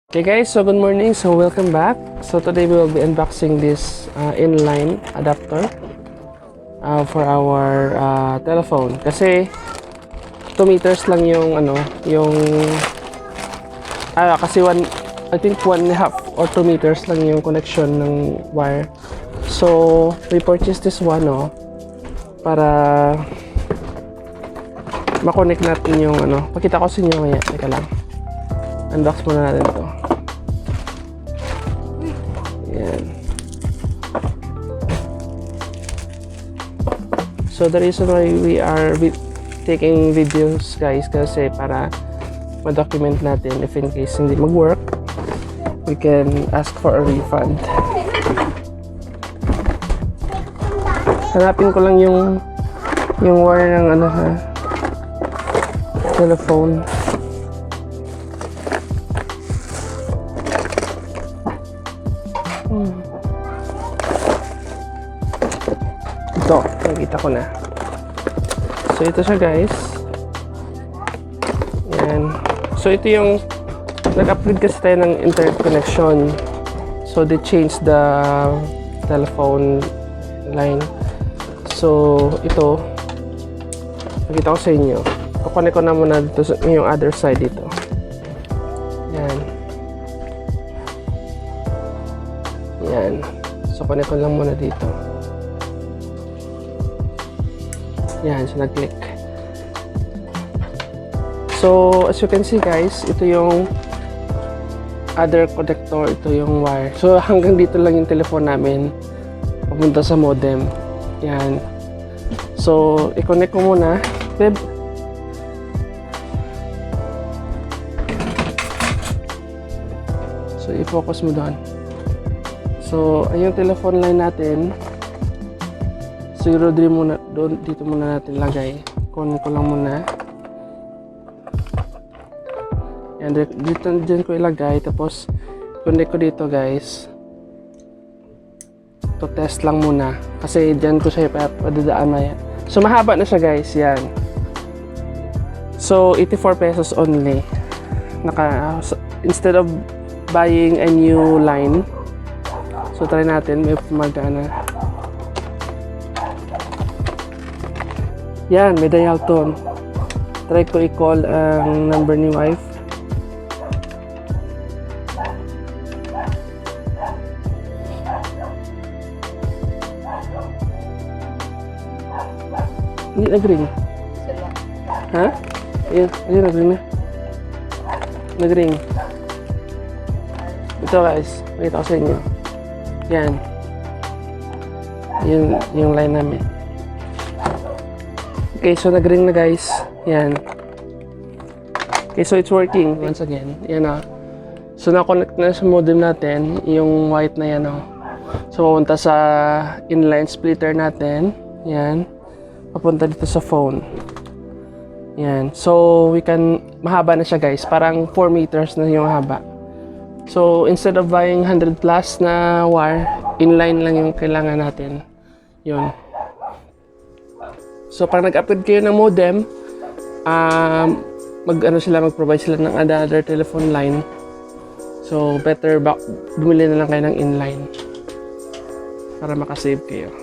Okay guys, so good morning. So welcome back. So today we will be unboxing this inline adapter for our telephone. Kasi 2 meters lang yung kasi I think 1.5 or 2 meters lang yung connection ng wire. So we purchased this one para makonect natin yung pakita ko sa inyo ngayon. Teka lang. Unbox muna natin ito. Yan. So the reason why we are taking videos guys kasi para ma-document natin if in case hindi mag-work, we can ask for a refund. Hanapin ko lang yung wire ng telephone. Ito, nakita ko na. So ito siya guys. Yan. So ito yung nag-upgrade kasi tayo ng internet connection. So they changed the telephone line. So ito, nakita ko sa inyo. Kukunin ko na muna dito yung other side dito. Yan. Yan. So kunin ko lang muna dito. Yan, so nag-click. So, as you can see guys, ito yung other connector, ito yung wire. So, hanggang dito lang yung telephone namin papunta sa modem. Yan. So, i-connect ko muna. Babe. So, i-focus mo doon. So, ayun yung telephone line natin. Siguro dito muna natin lagay. Kunin ko lang muna. Yan, dyan ko ilagay. Tapos, connect ko dito guys. To test lang muna. Kasi dyan ko siya padadaan na yan. So, mahaba na siya guys. Yan. So, 84 pesos only. Instead of buying a new line. So, try natin. May magana. Yan, may dial tone. Try ko i-call ang number ni wife. Hindi nag-ring. Ha? Ayun nag-ring na. Nag-ring. Ito guys, makita ko sa inyo. Yan. Yung line namin. Okay, so nag-ring na guys. Yan. Okay, so it's working once again. Yan So na-connect na sa modem natin yung white na yan So papunta sa inline splitter natin. Yan. Papunta dito sa phone. Yan. So mahaba na siya guys. Parang 4 meters na yung haba. So instead of buying 100 plus na wire, inline lang yung kailangan natin. Yun. So, pag nag-upgrade kayo ng modem, mag-provide sila ng other telephone line. So, better bumili na lang kayo ng inline para makasave kayo.